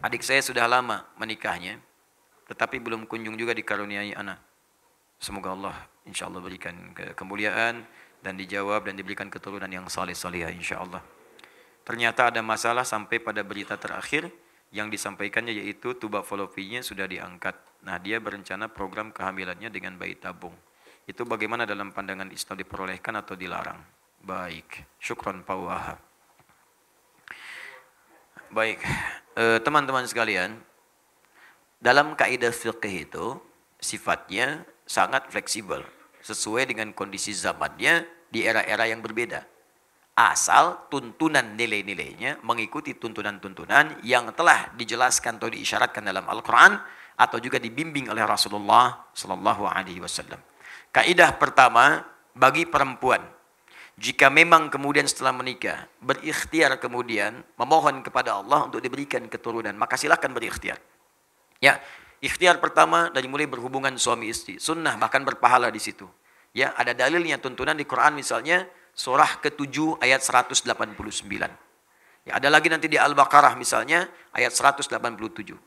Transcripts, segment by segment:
Adik saya sudah lama menikahnya, tetapi belum kunjung juga dikaruniai anak. Semoga Allah insya Allah berikan kemuliaan dan dijawab dan diberikan keturunan yang saleh-salihah insya Allah. Ternyata ada masalah sampai pada berita terakhir yang disampaikannya yaitu tubak falopinya sudah diangkat. Nah, dia berencana program kehamilannya dengan bayi tabung. Itu bagaimana dalam pandangan Islam, diperolehkan atau dilarang? Baik, syukron Pak Wahab. Baik, teman-teman sekalian, dalam kaidah fiqh itu sifatnya sangat fleksibel sesuai dengan kondisi zamannya di era-era yang berbeda. Asal tuntunan nilai-nilainya mengikuti tuntunan-tuntunan yang telah dijelaskan atau diisyaratkan dalam Al-Quran atau juga dibimbing oleh Rasulullah Sallallahu Alaihi Wasallam. Kaidah pertama bagi perempuan, jika memang kemudian setelah menikah berikhtiar kemudian memohon kepada Allah untuk diberikan keturunan, maka silakan berikhtiar. Ya, ikhtiar pertama dari mulai berhubungan suami istri, sunnah bahkan berpahala di situ. Ya, ada dalilnya tuntunan di Quran misalnya surah ke-7 ayat 189. Ya, ada lagi nanti di Al-Baqarah misalnya ayat 187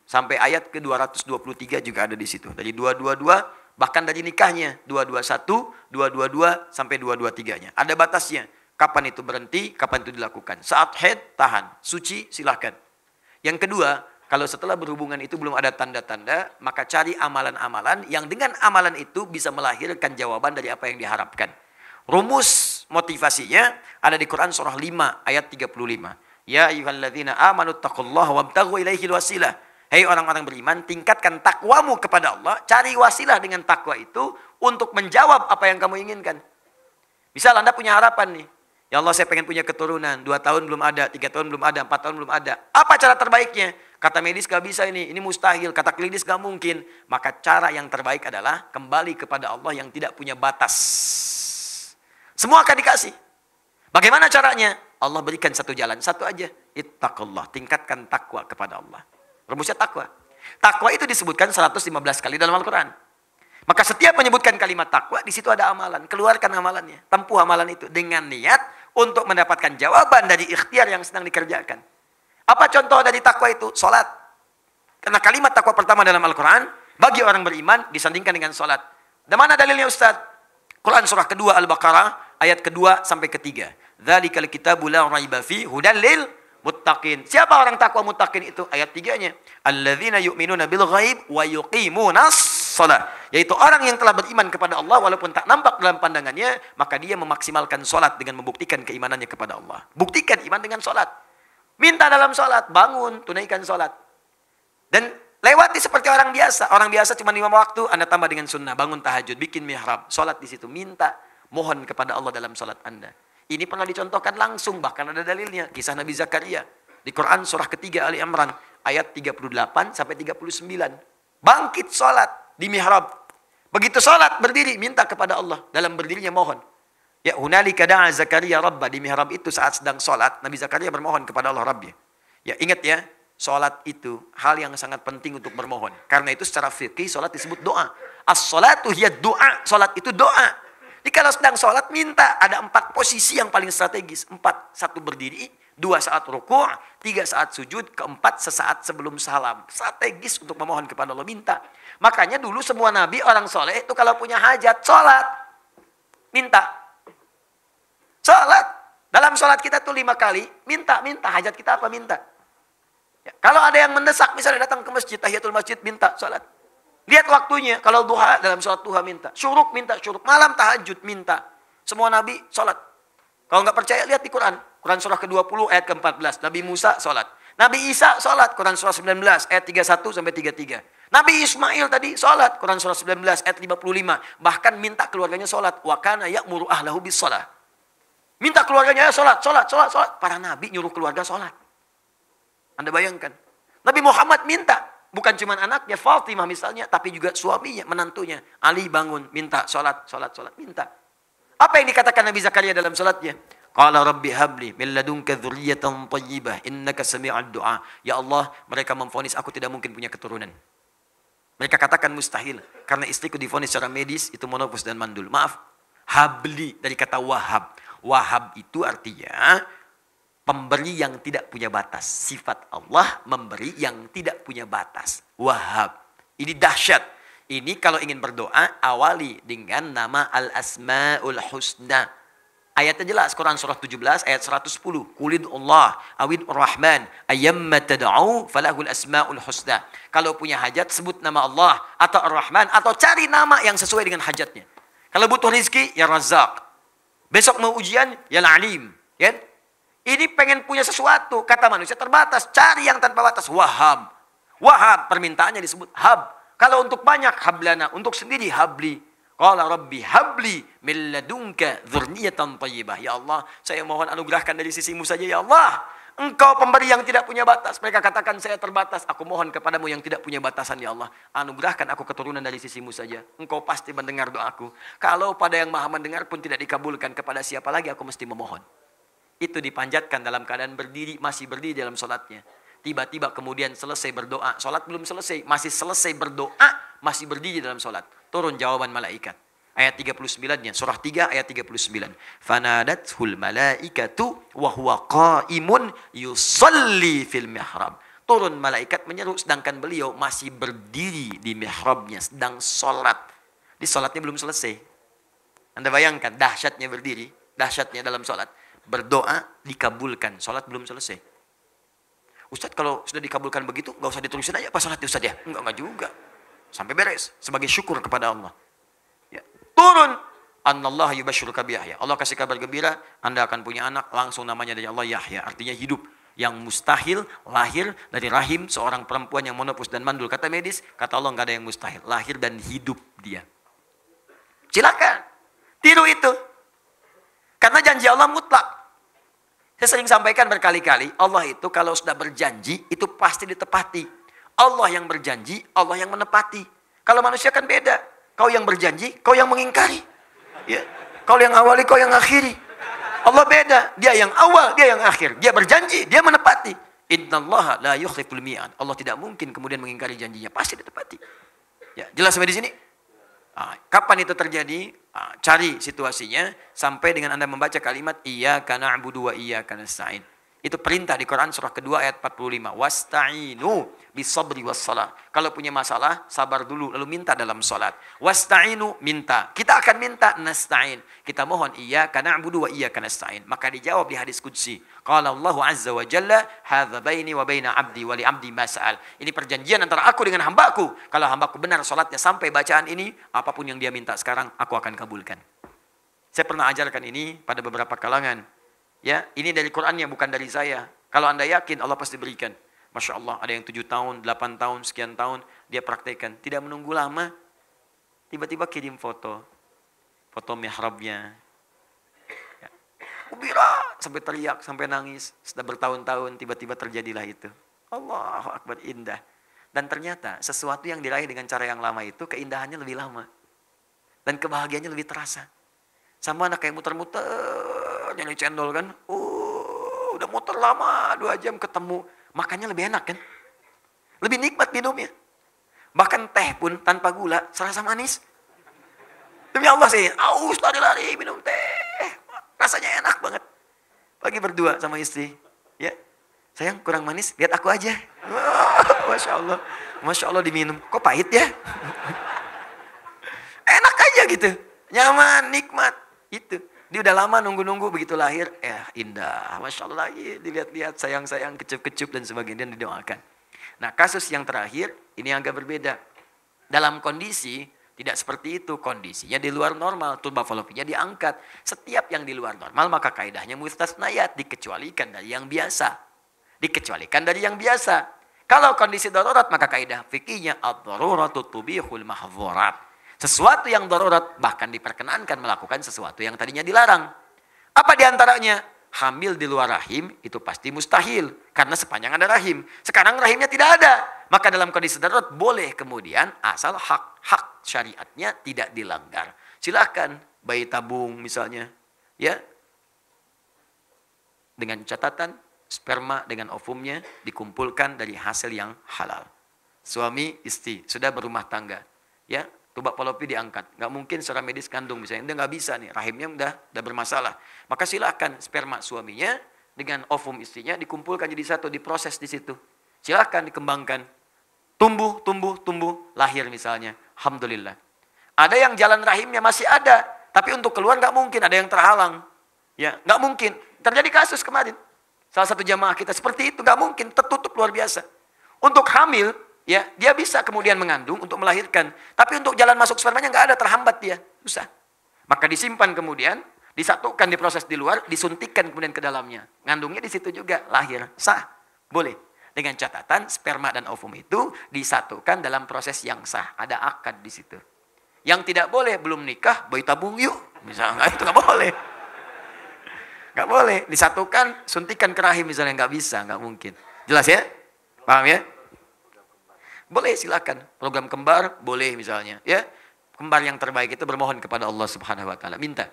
sampai ayat ke-223 juga ada di situ. Dari 222 bahkan dari nikahnya 221, 222 sampai 223-nya. Ada batasnya. Kapan itu berhenti, kapan itu dilakukan. Saat haid tahan, suci silahkan. Yang kedua, kalau setelah berhubungan itu belum ada tanda-tanda, maka cari amalan-amalan yang dengan amalan itu bisa melahirkan jawaban dari apa yang diharapkan. Rumus motivasinya ada di Quran surah 5 ayat 35. Ya ayyuhalladzina amanu taqullaha wabtaghu ilaihil wasilah. Hei orang-orang beriman, tingkatkan takwamu kepada Allah, cari wasilah dengan takwa itu untuk menjawab apa yang kamu inginkan. Misal Anda punya harapan nih, ya Allah saya pengen punya keturunan, 2 tahun belum ada, 3 tahun belum ada, 4 tahun belum ada. Apa cara terbaiknya? Kata medis gak bisa ini mustahil, kata klinis gak mungkin. Maka cara yang terbaik adalah kembali kepada Allah yang tidak punya batas. Semua akan dikasih. Bagaimana caranya? Allah berikan satu jalan, satu aja. Ittaqullah, tingkatkan takwa kepada Allah. Rumusnya takwa. Takwa itu disebutkan 115 kali dalam Al-Quran. Maka setiap menyebutkan kalimat takwa, di situ ada amalan. Keluarkan amalannya, tempuh amalan itu dengan niat untuk mendapatkan jawaban dari ikhtiar yang sedang dikerjakan. Apa contoh dari takwa itu? Salat. Karena kalimat takwa pertama dalam Al-Quran, bagi orang beriman disandingkan dengan salat. Dan mana dalilnya Ustaz? Quran surah kedua Al-Baqarah ayat kedua sampai ketiga. Dzalikal kitabu la raiba fi hudal lil muttaqin. Siapa orang takwa muttaqin itu? Ayat 3-nya. Alladzina yu'minuna bil ghaib wa yuqimunas shalah. Yaitu orang yang telah beriman kepada Allah walaupun tak nampak dalam pandangannya, maka dia memaksimalkan salat dengan membuktikan keimanannya kepada Allah. Buktikan iman dengan salat. Minta dalam salat, bangun, tunaikan salat. Dan lewati seperti orang biasa. Orang biasa cuma 5 waktu, Anda tambah dengan sunnah, bangun tahajud, bikin mihrab, salat di situ, minta, mohon kepada Allah dalam salat Anda. Ini pernah dicontohkan langsung, bahkan ada dalilnya. Kisah Nabi Zakaria. Di Quran surah ketiga Ali Imran. Ayat 38 sampai 39. Bangkit salat di mihrab. Begitu salat, berdiri, minta kepada Allah. Dalam berdirinya mohon. Ya, hunalika da'a Zakaria Rabbah. Di mihrab itu saat sedang salat, Nabi Zakaria bermohon kepada Allah Rabbnya. Ya, ingat ya, salat itu hal yang sangat penting untuk bermohon. Karena itu secara fikih, salat disebut doa. As-salatu hiya doa. Salat itu doa. Jadi kalau sedang sholat, minta. Ada 4 posisi yang paling strategis. 4, 1 berdiri, 2 saat ruku', 3 saat sujud, 4 sesaat sebelum salam. Strategis untuk memohon kepada Allah, minta. Makanya dulu semua nabi, orang soleh itu kalau punya hajat, sholat. Minta. Sholat. Dalam sholat kita tuh 5 kali, minta. Hajat kita apa? Minta. Ya, kalau ada yang mendesak, misalnya datang ke masjid, tahiyatul masjid, minta sholat. Lihat waktunya, kalau duha, dalam sholat duha minta. Syuruk minta, syuruk. Malam tahajud minta. Semua nabi sholat. Kalau nggak percaya, lihat di Quran. Quran surah ke-20 ayat ke-14. Nabi Musa sholat. Nabi Isa sholat. Quran surah 19 ayat 31 sampai 33. Nabi Ismail tadi sholat. Quran surah 19 ayat 55. Bahkan minta keluarganya sholat. Wa kana ya'muru ahlahu bis sholat. Minta keluarganya sholat. Para nabi nyuruh keluarga sholat. Anda bayangkan. Nabi Muhammad minta. Bukan cuma anaknya, Fatimah misalnya, tapi juga suaminya, menantunya. Ali bangun, minta, sholat, minta. Apa yang dikatakan Nabi Zakaria dalam sholatnya? Qala rabbi habli min ladunka dzurriyyatan thayyibah innaka sami'ud du'a. Ya Allah, mereka memvonis aku tidak mungkin punya keturunan. Mereka katakan mustahil karena istriku divonis secara medis itu menopause dan mandul. Maaf. Habli dari kata wahab. Wahab itu artinya Pemberi yang tidak punya batas. Sifat Allah memberi yang tidak punya batas. Wahhab. Ini dahsyat. Ini kalau ingin berdoa, awali dengan nama Al-Asma'ul Husna. Ayatnya jelas, Quran surah 17 ayat 110. Qulid Allah awid Rahman ayyamma tad'u falahul asma'ul husna. Kalau punya hajat, sebut nama Allah atau Ar-Rahman, atau cari nama yang sesuai dengan hajatnya. Kalau butuh rezeki, ya Razzaq. Besok mau ujian, ya Alim. Ya? Ini pengen punya sesuatu, kata manusia terbatas, cari yang tanpa batas. Wahhab. Wahhab, permintaannya disebut hab. Kalau untuk banyak, hablana. Untuk sendiri, habli. Qala rabbi habli min ladunka dzurriyyatan thayyibah. Ya Allah, saya mohon anugerahkan dari sisimu saja ya Allah. Engkau pemberi yang tidak punya batas. Mereka katakan saya terbatas. Aku mohon kepadamu yang tidak punya batasan ya Allah. Anugerahkan aku keturunan dari sisimu saja. Engkau pasti mendengar doaku. Kalau pada yang maha mendengar pun tidak dikabulkan, kepada siapa lagi aku mesti memohon. Itu dipanjatkan dalam keadaan berdiri, masih berdiri dalam sholatnya. Tiba-tiba kemudian selesai berdoa. Sholat belum selesai, masih selesai berdoa, masih berdiri dalam sholat. Turun jawaban malaikat. Ayat 39-nya, surah 3 ayat 39. Fanadathul malaikatu wa huwa qa'imun yusalli fil mihrab. Turun malaikat menyeru sedangkan beliau masih berdiri di mihrabnya, sedang sholat. Di sholatnya belum selesai. Anda bayangkan dahsyatnya berdiri, dahsyatnya dalam sholat. Berdoa dikabulkan, sholat belum selesai. Ustadz kalau sudah dikabulkan begitu, nggak usah diterusin aja apa sholatnya Ustadz ya? Enggak juga. Sampai beres, sebagai syukur kepada Allah. Ya. Turun. Annallahu yubashshiruka bi Yahya. Allah kasih kabar gembira, Anda akan punya anak, langsung namanya dari Allah Yahya. Artinya hidup. Yang mustahil lahir dari rahim seorang perempuan yang monopus dan mandul. Kata medis, kata Allah nggak ada yang mustahil. Lahir dan hidup dia. Silakan. Tiru itu. Karena janji Allah mutlak. Saya sering sampaikan berkali-kali, Allah itu kalau sudah berjanji, itu pasti ditepati. Allah yang berjanji, Allah yang menepati. Kalau manusia kan beda. Kau yang berjanji, kau yang mengingkari. Ya. Kau yang awali, kau yang akhiri. Allah beda. Dia yang awal, dia yang akhir. Dia berjanji, dia menepati. Innallaha la yukhliful mi'ad. Allah tidak mungkin kemudian mengingkari janjinya. Pasti ditepati. Ya, jelas sampai di sini? Kapan itu terjadi? Cari situasinya sampai dengan Anda membaca kalimat iyyaka na'budu wa iyyaka nasta'in. Itu perintah di Quran surah kedua ayat 45. Wasta'inu bisabri wassalah. Kalau punya masalah, sabar dulu lalu minta dalam salat. Wasta'inu, minta. Kita akan minta nasta'in. Kita mohon iyyaka na'budu wa iyyaka nasta'in. Maka dijawab di hadis qudsi. Qala Allah azza wa jalla, hadza baini wa baina 'abdi wa li 'abdi ma sa'al. Ini perjanjian antara aku dengan hambaku. Kalau hambaku benar salatnya sampai bacaan ini, apapun yang dia minta sekarang aku akan kabulkan. Saya pernah ajarkan ini pada beberapa kalangan. Ya, ini dari Qur'annya bukan dari saya. Kalau Anda yakin Allah pasti berikan. Masya Allah, ada yang 7 tahun, 8 tahun, sekian tahun dia praktekkan. Tidak menunggu lama, tiba-tiba kirim foto mihrabnya. Ya. Ubira, sampai teriak, sampai nangis. Sudah bertahun-tahun, tiba-tiba terjadilah itu. Allahu Akbar, indah. Dan ternyata sesuatu yang diraih dengan cara yang lama itu, keindahannya lebih lama. Dan kebahagiaannya lebih terasa. Sama anak kayak muter-muter, nyari cendol kan. Udah muter lama, 2 jam ketemu. Makannya lebih enak kan. Lebih nikmat minumnya. Bahkan teh pun tanpa gula, serasa manis. Demi Allah sih, aus lari-lari minum teh. Rasanya enak banget. Pagi berdua sama istri. Ya, sayang kurang manis, lihat aku aja. Masya Allah. Masya Allah diminum. Kok pahit ya? Enak aja gitu. Nyaman, nikmat. Itu. Dia udah lama nunggu-nunggu begitu lahir. Indah. Masya Allah lagi. Dilihat-lihat sayang-sayang, kecup-kecup dan sebagainya. Dan didoakan. Nah kasus yang terakhir ini agak berbeda. Dalam kondisi tidak seperti itu. Kondisinya di luar normal. Turba falopinya diangkat. Setiap yang di luar normal maka kaidahnya mustasnayat. Dikecualikan dari yang biasa. Dikecualikan dari yang biasa. Kalau kondisi darurat maka kaidah fikihnya ad-daruratu tubihul mahdzurat. Sesuatu yang darurat bahkan diperkenankan melakukan sesuatu yang tadinya dilarang. Apa diantaranya? Hamil di luar rahim itu pasti mustahil. Karena sepanjang ada rahim. Sekarang rahimnya tidak ada. Maka dalam kondisi darurat boleh kemudian asal hak syariatnya tidak dilanggar. Silakan bayi tabung misalnya. Ya. Dengan catatan sperma dengan ovumnya dikumpulkan dari hasil yang halal. Suami istri sudah berumah tangga. Ya. Tubak falopi diangkat. Nggak mungkin secara medis kandung misalnya. Dia nggak bisa nih. Rahimnya udah bermasalah. Maka silakan sperma suaminya dengan ovum istrinya dikumpulkan jadi satu, diproses di situ. Silakan dikembangkan. Tumbuh, lahir misalnya. Alhamdulillah. Ada yang jalan rahimnya masih ada, tapi untuk keluar nggak mungkin, ada yang terhalang. Ya, nggak mungkin. Terjadi kasus kemarin. Salah satu jamaah kita seperti itu, nggak mungkin, tertutup luar biasa. Untuk hamil, ya, dia bisa kemudian mengandung untuk melahirkan, tapi untuk jalan masuk spermanya nggak ada, terhambat dia, susah. Maka disimpan kemudian, disatukan, diproses di luar, disuntikkan kemudian ke dalamnya. Ngandungnya di situ juga, lahir, sah, boleh. Dengan catatan sperma dan ovum itu disatukan dalam proses yang sah, ada akad di situ. Yang tidak boleh, belum nikah, bayi tabung yuk, misalnya, itu nggak boleh. Nggak boleh, disatukan, suntikan ke rahim misalnya, nggak bisa, nggak mungkin. Jelas ya? Paham ya? Boleh, silakan. Program kembar, boleh misalnya. Ya, kembar yang terbaik itu bermohon kepada Allah Subhanahu Wa Taala. Minta,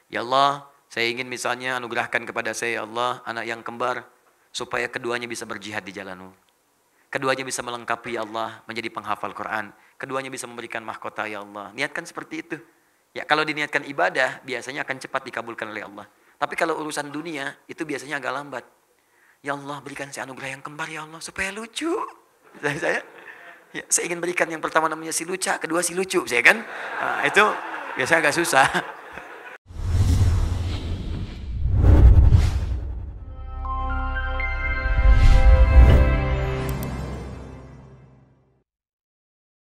ya Allah, saya ingin misalnya anugerahkan kepada saya, ya Allah, anak yang kembar, supaya keduanya bisa berjihad di jalan-Mu. Keduanya bisa melengkapi, ya Allah, menjadi penghafal Quran. Keduanya bisa memberikan mahkota, ya Allah. Niatkan seperti itu. Ya, kalau diniatkan ibadah, biasanya akan cepat dikabulkan oleh Allah. Tapi kalau urusan dunia, itu biasanya agak lambat. Ya Allah, berikan saya anugerah yang kembar, ya Allah, supaya lucu. Saya ya, saya ingin berikan yang pertama namanya si luca, kedua si lucu, saya kan. Nah, itu biasanya agak susah.